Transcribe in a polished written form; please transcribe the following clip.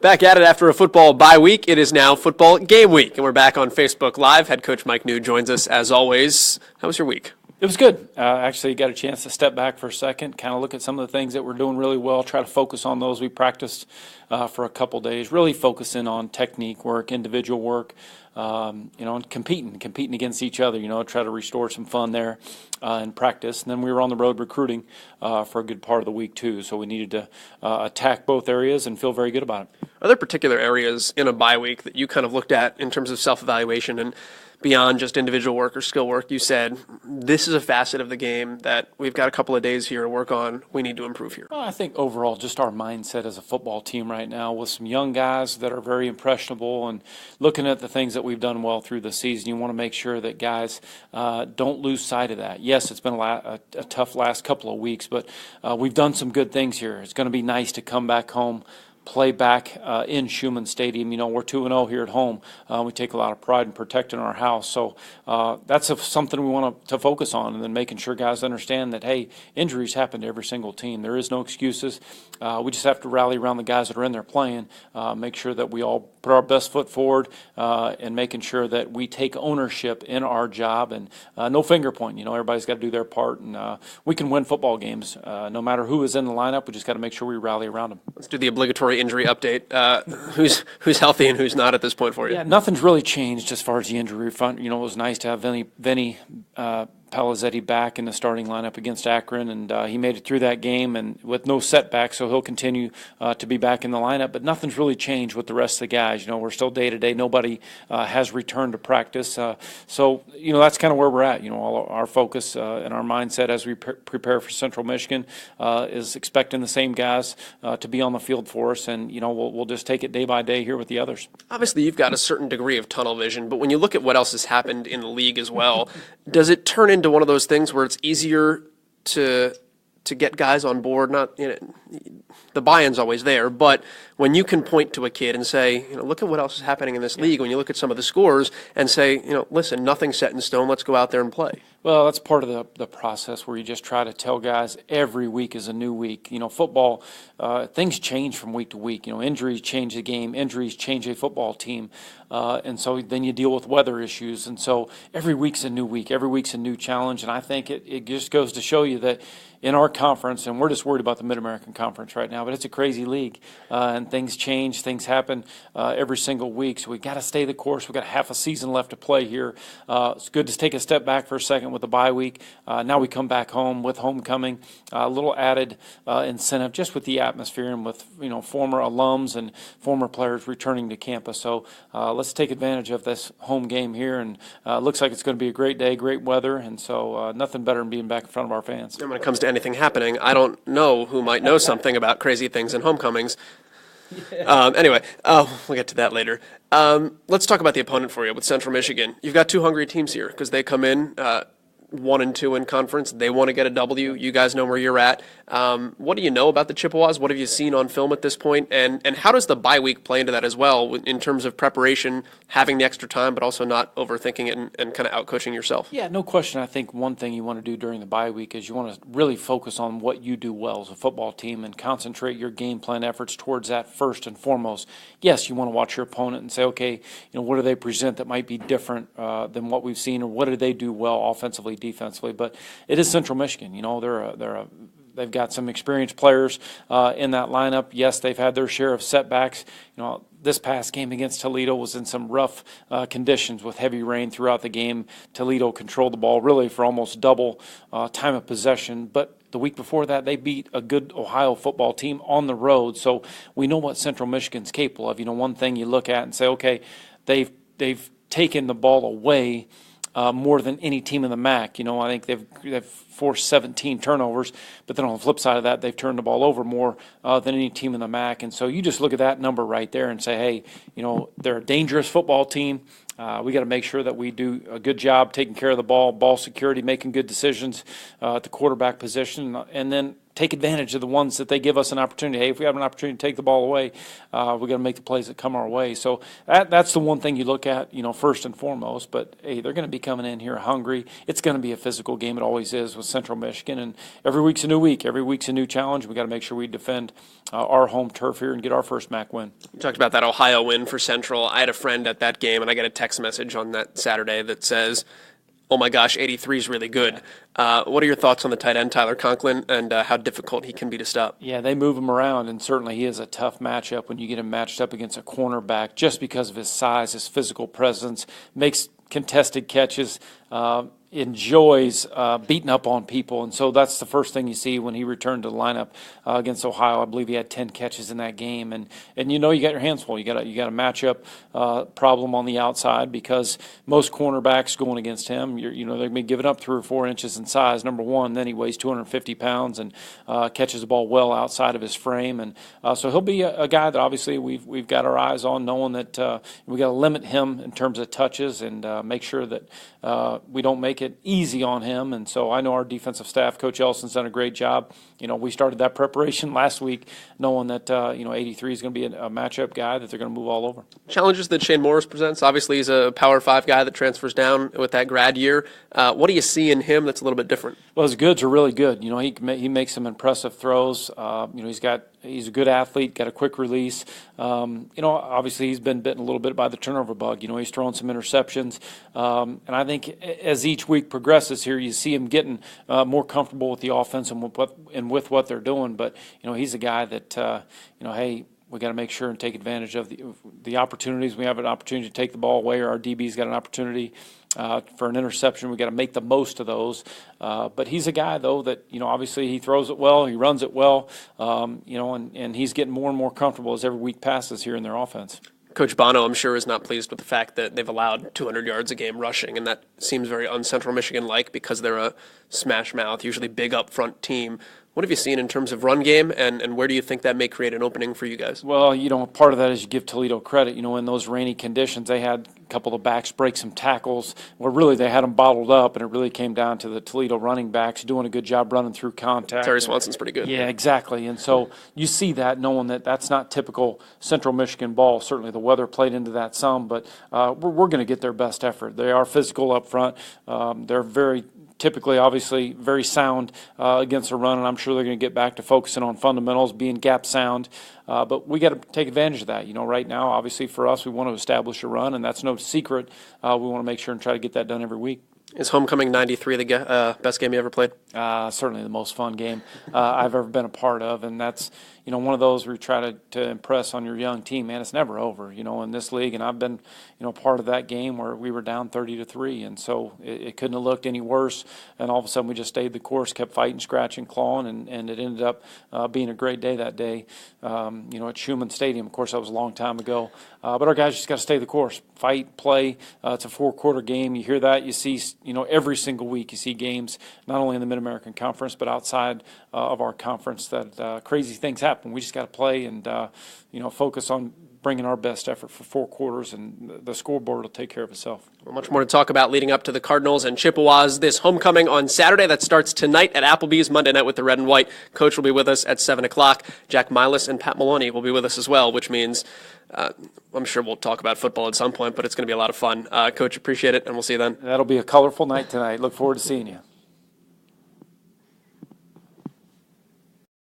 Back at it after a football bye week. It is now football game week, and we're back on Facebook Live. Head coach Mike Neu joins us as always. How was your week? It was good. Actually got a chance to step back for a second, kind of look at some of the things that we're doing really well, try to focus on those. We practiced for a couple days, really focusing on technique work, individual work, and competing against each other, try to restore some fun there in practice. And then we were on the road recruiting for a good part of the week too, so we needed to attack both areas and feel very good about it. Are there particular areas in a bye week that you kind of looked at in terms of self-evaluation and beyond just individual work or skill work, you said, this is a facet of the game that we've got a couple of days here to work on, we need to improve here? Well, I think overall just our mindset as a football team right now with some young guys that are very impressionable and looking at the things that we've done well through the season, you want to make sure that guys don't lose sight of that. Yes, it's been a tough last couple of weeks, but we've done some good things here. It's going to be nice to come back home, play back in Schumann Stadium. We're 2-0 here at home. We take a lot of pride in protecting our house. So that's something we want to focus on, and then making sure guys understand that, hey, injuries happen to every single team. There is no excuses. We just have to rally around the guys that are in there playing, make sure that we all put our best foot forward, and making sure that we take ownership in our job and no finger pointing. Everybody's got to do their part, and we can win football games. No matter who is in the lineup, we just got to make sure we rally around them. Let's do the obligatory injury update. Who's healthy and who's not at this point for you? Yeah, nothing's really changed as far as the injury front. It was nice to have Vinny Palizzetti back in the starting lineup against Akron, and he made it through that game and with no setbacks, so he'll continue to be back in the lineup. But nothing's really changed with the rest of the guys. We're still day-to-day. Nobody has returned to practice. So that's kind of where we're at. All our focus and our mindset as we prepare for Central Michigan is expecting the same guys to be on the field for us, and we'll just take it day by day here with the others. Obviously, you've got a certain degree of tunnel vision, but when you look at what else has happened in the league as well, does it turn into one of those things where it's easier to get guys on board? Not the buy-in's always there, but when you can point to a kid and say, look at what else is happening in this league, when you look at some of the scores and say, listen, nothing's set in stone, let's go out there and play. Well, that's part of the process where you just try to tell guys every week is a new week. Football, things change from week to week. Injuries change the game, injuries change a football team, and so then you deal with weather issues. And so every week's a new week, every week's a new challenge, and I think it just goes to show you that in our conference, and we're just worried about the Mid-American Conference right now, but it's a crazy league, and things change, things happen every single week, so we got to stay the course. We've got half a season left to play here. It's good to take a step back for a second with the bye week. Now we come back home with homecoming, a little added incentive just with the atmosphere and with former alums and former players returning to campus. So let's take advantage of this home game here, and looks like it's going to be a great day, great weather, and so nothing better than being back in front of our fans. And when it comes to anything happening, I don't know who might know something about crazy things in homecomings. Anyway, we'll get to that later. Let's talk about the opponent for you with Central Michigan. You've got two hungry teams here because they come in 1-2 in conference. They want to get a W. You guys know where you're at. What do you know about the Chippewas? What have you seen on film at this point? And how does the bye week play into that as well in terms of preparation, having the extra time, but also not overthinking it and kind of out-coaching yourself? Yeah, no question. I think one thing you want to do during the bye week is you want to really focus on what you do well as a football team and concentrate your game plan efforts towards that first and foremost. Yes, you want to watch your opponent and say, okay, what do they present that might be different than what we've seen, or what do they do well offensively, defensively? But it is Central Michigan. They've got some experienced players in that lineup. Yes, they've had their share of setbacks. This past game against Toledo was in some rough conditions with heavy rain throughout the game. Toledo controlled the ball really for almost double time of possession. But the week before that, they beat a good Ohio football team on the road. So we know what Central Michigan's capable of. One thing you look at and say, okay, they've taken the ball away more than any team in the MAC. I think they've forced 17 turnovers, but then on the flip side of that, they've turned the ball over more than any team in the MAC. And so you just look at that number right there and say, hey, they're a dangerous football team. We got to make sure that we do a good job taking care of the ball security, making good decisions at the quarterback position, and then take advantage of the ones that they give us an opportunity. Hey, if we have an opportunity to take the ball away, we got to make the plays that come our way. So that's the one thing you look at, first and foremost. But hey, they're going to be coming in here hungry. It's going to be a physical game. It always is with Central Michigan, and every week's a new week. Every week's a new challenge. We got to make sure we defend our home turf here and get our first MAC win. You talked about that Ohio win for Central. I had a friend at that game, and I got a text message on that Saturday that says, "Oh my gosh, 83 is really good." What are your thoughts on the tight end, Tyler Conklin, and how difficult he can be to stop? Yeah, they move him around, and certainly he is a tough matchup when you get him matched up against a cornerback just because of his size, his physical presence, makes contested catches, enjoys beating up on people. And so that's the first thing you see when he returned to the lineup against Ohio. I believe he had 10 catches in that game. And you got your hands full. You got a matchup problem on the outside because most cornerbacks going against him, they're going to be giving up 3 or 4 inches in size, number one. Then he weighs 250 pounds and catches the ball well outside of his frame. And so he'll be a guy that obviously we've got our eyes on, knowing that we got to limit him in terms of touches and make sure that we don't make it easy on him. And so I know our defensive staff, Coach Ellison's done a great job. We started that preparation last week knowing that 83 is going to be a matchup guy that they're going to move all over. Challenges that Shane Morris presents. Obviously, he's a Power 5 guy that transfers down with that grad year. What do you see in him that's a little bit different? Well, his goods are really good. He makes some impressive throws. He's a good athlete, got a quick release. Obviously he's been bitten a little bit by the turnover bug. He's throwing some interceptions. And I think as each week progresses here, you see him getting more comfortable with the offense and with what they're doing. But, he's a guy that, hey, we got to make sure and take advantage of the opportunities. We have an opportunity to take the ball away, or our DB's got an opportunity for an interception. We got to make the most of those. But he's a guy, though, that, obviously he throws it well, he runs it well, and he's getting more and more comfortable as every week passes here in their offense. Coach Bono, I'm sure, is not pleased with the fact that they've allowed 200 yards a game rushing, and that seems very un-Central Michigan-like because they're a smash-mouth, usually big up-front team. What have you seen in terms of run game, and where do you think that may create an opening for you guys? Well, part of that is you give Toledo credit. In those rainy conditions, they had a couple of backs break some tackles. Well, really, they had them bottled up, and it really came down to the Toledo running backs doing a good job running through contact. Terry Swanson's pretty good. Yeah, exactly. And so you see that, knowing that that's not typical Central Michigan ball. Certainly the weather played into that some, but we're going to get their best effort. They are physical up front. They're very typically, obviously, very sound against the run, and I'm sure they're going to get back to focusing on fundamentals, being gap sound. But we got to take advantage of that. Right now, obviously, for us, we want to establish a run, and that's no secret. We want to make sure and try to get that done every week. Is Homecoming 93 the best game you ever played? Certainly the most fun game I've ever been a part of, and that's one of those where you try to impress on your young team. Man, it's never over, in this league, and I've been part of that game where we were down 30-3, and so it couldn't have looked any worse. And all of a sudden, we just stayed the course, kept fighting, scratching, clawing, and it ended up being a great day that day. At Schumann Stadium. Of course, that was a long time ago, but our guys just got to stay the course, fight, play. It's a 4-quarter game. You hear that, you see. Every single week you see games, not only in the Mid-American Conference, but outside of our conference, that crazy things happen. We just got to play and, focus on bringing our best effort for 4 quarters, and the scoreboard will take care of itself. Well, much more to talk about leading up to the Cardinals and Chippewas this homecoming on Saturday. That starts tonight at Applebee's, Monday night with the red and white. Coach will be with us at 7 o'clock. Jack Milas and Pat Maloney will be with us as well, which means I'm sure we'll talk about football at some point, but it's going to be a lot of fun. Coach, appreciate it, and we'll see you then. That'll be a colorful night tonight. Look forward to seeing you.